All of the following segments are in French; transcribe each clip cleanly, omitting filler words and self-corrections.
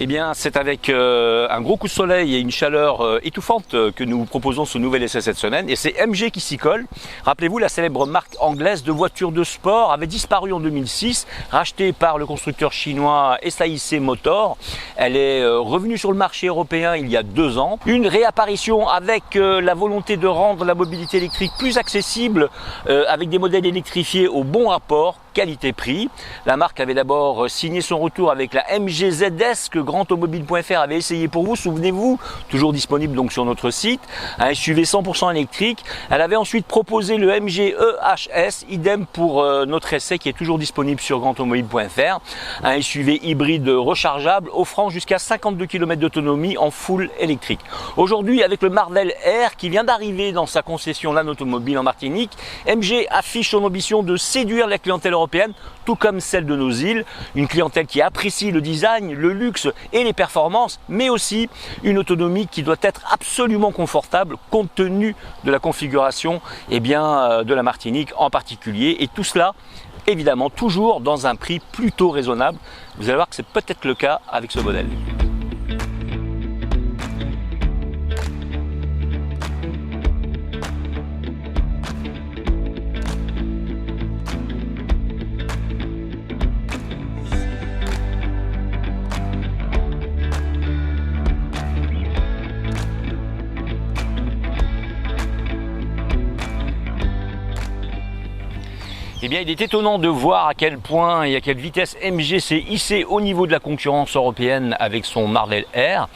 Eh bien, c'est avec un gros coup de soleil et une chaleur étouffante que nous vous proposons ce nouvel essai cette semaine. Et c'est MG qui s'y colle. Rappelez-vous, la célèbre marque anglaise de voitures de sport avait disparu en 2006, rachetée par le constructeur chinois SAIC Motor. Elle est revenue sur le marché européen il y a 2 ans. Une réapparition avec la volonté de rendre la mobilité électrique plus accessible, avec des modèles électrifiés au bon rapport qualité-prix. La marque avait d'abord signé son retour avec la MG ZS que grandautomobile.fr avait essayé pour vous, souvenez-vous, toujours disponible donc sur notre site, un SUV 100% électrique. Elle avait ensuite proposé le MG EHS, idem pour notre essai qui est toujours disponible sur grandautomobile.fr, un SUV hybride rechargeable offrant jusqu'à 52 km d'autonomie en full électrique. Aujourd'hui, avec le Marvel R qui vient d'arriver dans sa concession LAN Automobile en Martinique, MG affiche son ambition de séduire la clientèle européenne, tout comme celle de nos îles, une clientèle qui apprécie le design, le luxe et les performances, mais aussi une autonomie qui doit être absolument confortable compte tenu de la configuration de la Martinique en particulier, et tout cela évidemment toujours dans un prix plutôt raisonnable. Vous allez voir que c'est peut-être le cas avec ce modèle. Eh bien, il est étonnant de voir à quel point et à quelle vitesse MG s'est hissé au niveau de la concurrence européenne avec son Marvel R,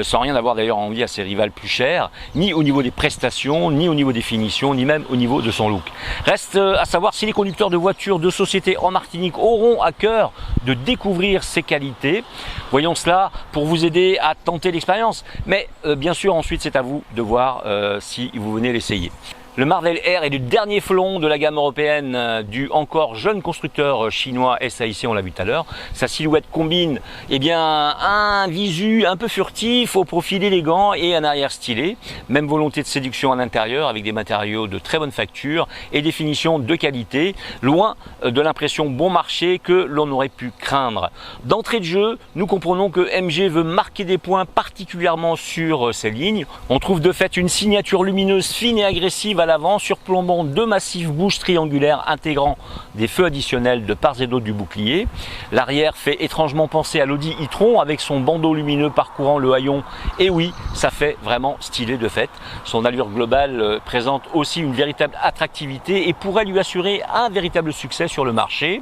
sans rien avoir d'ailleurs envie à ses rivales plus chers, ni au niveau des prestations, ni au niveau des finitions, ni même au niveau de son look. Reste à savoir si les conducteurs de voitures de société en Martinique auront à cœur de découvrir ses qualités. Voyons cela pour vous aider à tenter l'expérience. Mais bien sûr, ensuite, c'est à vous de voir si vous venez l'essayer. Le Marvel R est le dernier flon de la gamme européenne du encore jeune constructeur chinois SAIC, on l'a vu tout à l'heure. Sa silhouette combine un visu un peu furtif au profil élégant et un arrière stylé. Même volonté de séduction à l'intérieur avec des matériaux de très bonne facture et des finitions de qualité, loin de l'impression bon marché que l'on aurait pu craindre. D'entrée de jeu, nous comprenons que MG veut marquer des points particulièrement sur ces lignes. On trouve de fait une signature lumineuse fine et agressive à l'avant, surplombant 2 massifs bouches triangulaires intégrant des feux additionnels de part et d'autre du bouclier. L'arrière fait étrangement penser à l'Audi e-tron avec son bandeau lumineux parcourant le haillon, et oui, ça fait vraiment stylé de fait. Son allure globale présente aussi une véritable attractivité et pourrait lui assurer un véritable succès sur le marché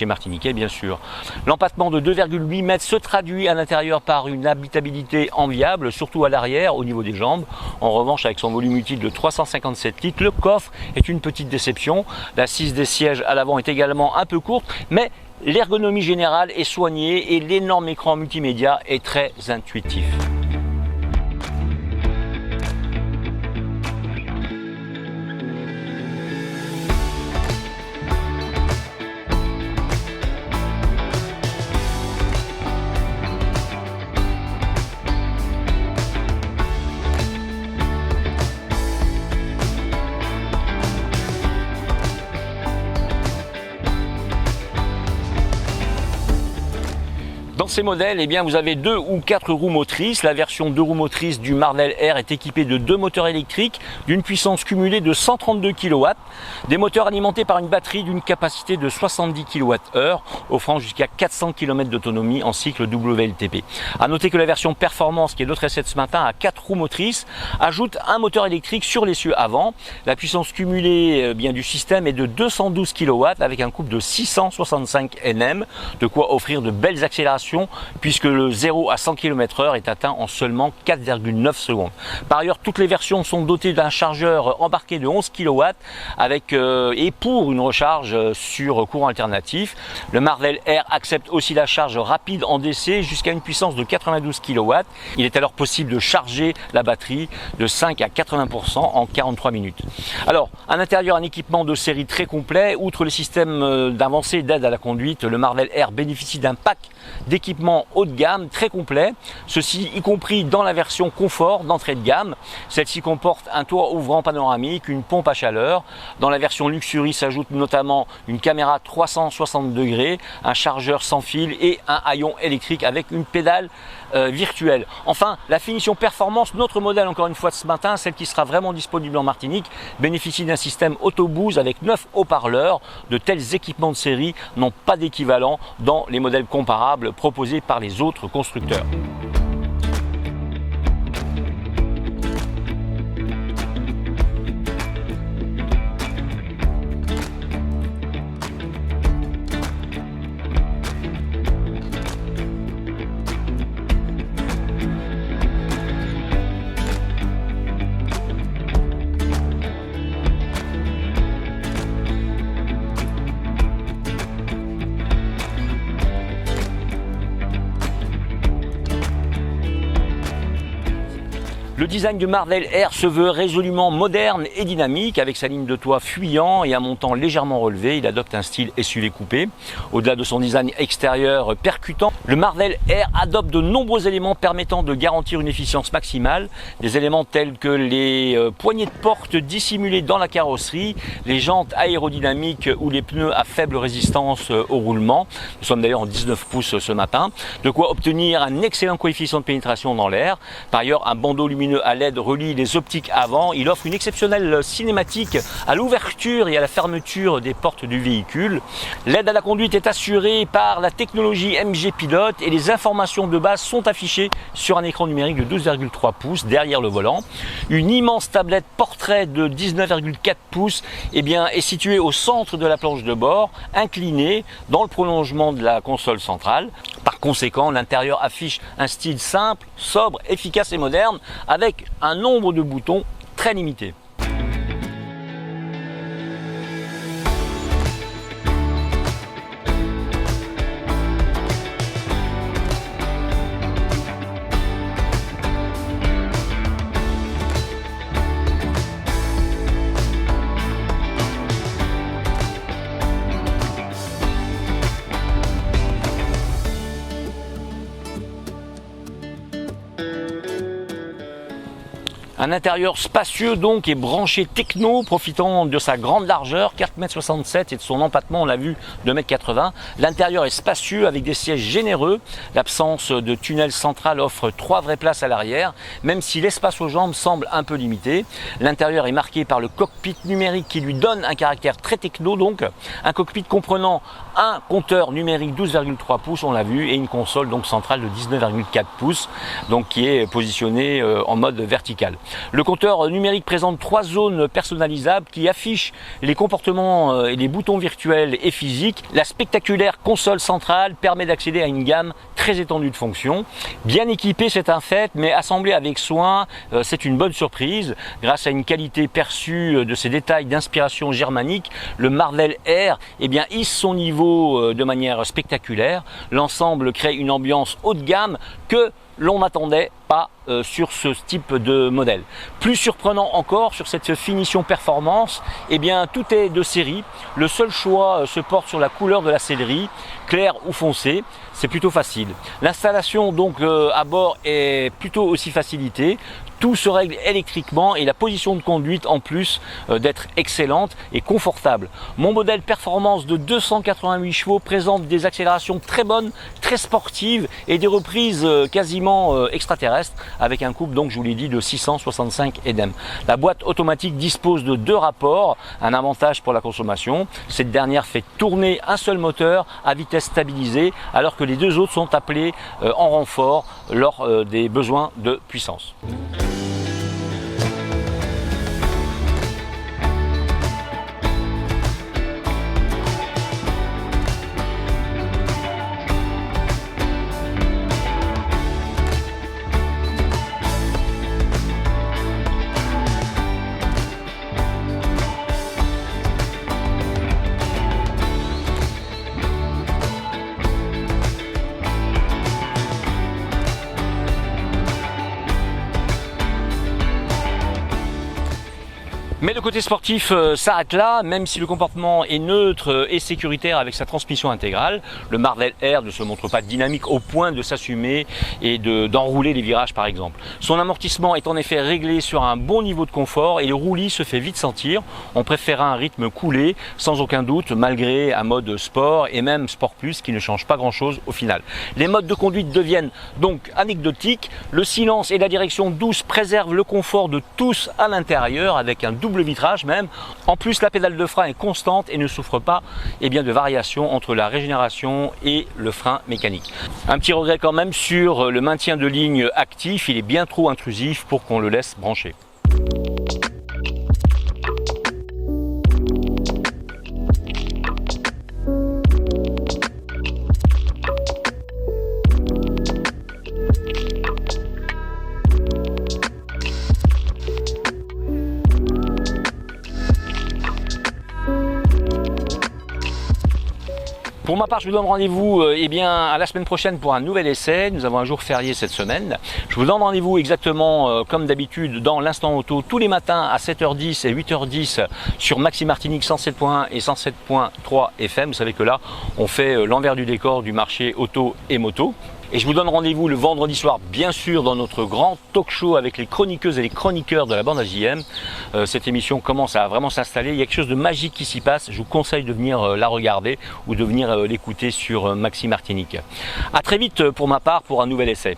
martiniquais bien sûr. L'empattement de 2,8 mètres se traduit à l'intérieur par une habitabilité enviable, surtout à l'arrière au niveau des jambes. En revanche, avec son volume utile de 357 litres, le coffre est une petite déception. L'assise des sièges à l'avant est également un peu courte, mais l'ergonomie générale est soignée et l'énorme écran multimédia est très intuitif. Dans ces modèles, vous avez 2 ou 4 roues motrices. La version 2 roues motrices du Marvel R est équipée de 2 moteurs électriques d'une puissance cumulée de 132 kW, des moteurs alimentés par une batterie d'une capacité de 70 kWh, offrant jusqu'à 400 km d'autonomie en cycle WLTP. A noter que la version performance, qui est notre essai de ce matin, à 4 roues motrices, ajoute un moteur électrique sur l'essieu avant. La puissance cumulée du système est de 212 kW avec un couple de 665 Nm, de quoi offrir de belles accélérations puisque le 0 à 100 km/h est atteint en seulement 4,9 secondes. Par ailleurs, toutes les versions sont dotées d'un chargeur embarqué de 11 kW et pour une recharge sur courant alternatif. Le Marvel R accepte aussi la charge rapide en DC jusqu'à une puissance de 92 kW. Il est alors possible de charger la batterie de 5 à 80% en 43 minutes. Alors, à l'intérieur, un équipement de série très complet. Outre le système d'avancée d'aide à la conduite, le Marvel R bénéficie d'un pack d'équipements équipement haut de gamme très complet, ceci y compris dans la version confort d'entrée de gamme. Celle-ci comporte un toit ouvrant panoramique, une pompe à chaleur. Dans la version Luxury s'ajoute notamment une caméra 360 degrés, un chargeur sans fil et un haillon électrique avec une pédale virtuelle. Enfin, la finition performance, notre modèle encore une fois de ce matin, celle qui sera vraiment disponible en Martinique, bénéficie d'un système auto-boost avec 9 haut-parleurs. De tels équipements de série n'ont pas d'équivalent dans les modèles comparables proposés par les autres constructeurs. Le design du Marvel Air se veut résolument moderne et dynamique, avec sa ligne de toit fuyant et un montant légèrement relevé. Il adopte un style SUV coupé. Au-delà de son design extérieur percutant, le Marvel Air adopte de nombreux éléments permettant de garantir une efficience maximale. Des éléments tels que les poignées de porte dissimulées dans la carrosserie, les jantes aérodynamiques ou les pneus à faible résistance au roulement. Nous sommes d'ailleurs en 19 pouces ce matin. De quoi obtenir un excellent coefficient de pénétration dans l'air. Par ailleurs, un bandeau lumineux à LED relie les optiques avant. Il offre une exceptionnelle cinématique à l'ouverture et à la fermeture des portes du véhicule. L'aide à la conduite est assurée par la technologie MG Pilote et les informations de base sont affichées sur un écran numérique de 12,3 pouces derrière le volant. Une immense tablette portrait de 19,4 pouces est située au centre de la planche de bord, inclinée dans le prolongement de la console centrale. Par conséquent, l'intérieur affiche un style simple, sobre, efficace et moderne avec un nombre de boutons très limité. Un intérieur spacieux donc et branché techno, profitant de sa grande largeur, 4,67 m et de son empattement, on l'a vu, 2,80 m. L'intérieur est spacieux avec des sièges généreux. L'absence de tunnel central offre 3 vraies places à l'arrière, même si l'espace aux jambes semble un peu limité. L'intérieur est marqué par le cockpit numérique qui lui donne un caractère très techno, donc un cockpit comprenant un compteur numérique 12,3 pouces, on l'a vu, et une console donc centrale de 19,4 pouces, donc qui est positionnée en mode vertical. Le compteur numérique présente 3 zones personnalisables qui affichent les comportements et les boutons virtuels et physiques. La spectaculaire console centrale permet d'accéder à une gamme très étendue de fonctions. Bien équipé, c'est un fait, mais assemblé avec soin, c'est une bonne surprise. Grâce à une qualité perçue de ses détails d'inspiration germanique, le Marvel Air hisse son niveau de manière spectaculaire. L'ensemble crée une ambiance haut de gamme que l'on n'attendait pas sur ce type de modèle. Plus surprenant encore sur cette finition performance, tout est de série. Le seul choix se porte sur la couleur de la sellerie, claire ou foncée. C'est plutôt facile. L'installation donc à bord est plutôt aussi facilitée. Tout se règle électriquement et la position de conduite en plus d'être excellente et confortable. Mon modèle performance de 288 chevaux présente des accélérations très bonnes, très sportives et des reprises quasiment extraterrestres avec un couple, donc je vous l'ai dit, de 665 Edem. La boîte automatique dispose de 2 rapports, un avantage pour la consommation. Cette dernière fait tourner un seul moteur à vitesse stabilisée alors que les 2 autres sont appelés en renfort lors des besoins de puissance. Mais le côté sportif s'arrête là, même si le comportement est neutre et sécuritaire avec sa transmission intégrale. Le Marvel R ne se montre pas dynamique au point de s'assumer et d'enrouler les virages par exemple. Son amortissement est en effet réglé sur un bon niveau de confort et le roulis se fait vite sentir. On préfère un rythme coulé, sans aucun doute, malgré un mode sport et même sport plus qui ne change pas grand chose au final. Les modes de conduite deviennent donc anecdotiques. Le silence et la direction douce préservent le confort de tous à l'intérieur avec un double vitrage même. En plus, la pédale de frein est constante et ne souffre pas de variations entre la régénération et le frein mécanique. Un petit regret quand même sur le maintien de ligne actif, il est bien trop intrusif pour qu'on le laisse brancher. Pour ma part, je vous donne rendez-vous à la semaine prochaine pour un nouvel essai. Nous avons un jour férié cette semaine. Je vous donne rendez-vous exactement comme d'habitude dans l'Instant Auto tous les matins à 7h10 et 8h10 sur Maxi Martinique 107.1 et 107.3 FM. Vous savez que là, on fait l'envers du décor du marché auto et moto. Et je vous donne rendez-vous le vendredi soir, bien sûr, dans notre grand talk show avec les chroniqueuses et les chroniqueurs de la bande AJM. Cette émission commence à vraiment s'installer. Il y a quelque chose de magique qui s'y passe. Je vous conseille de venir la regarder ou de venir l'écouter sur Maxi Martinique. À très vite pour ma part pour un nouvel essai.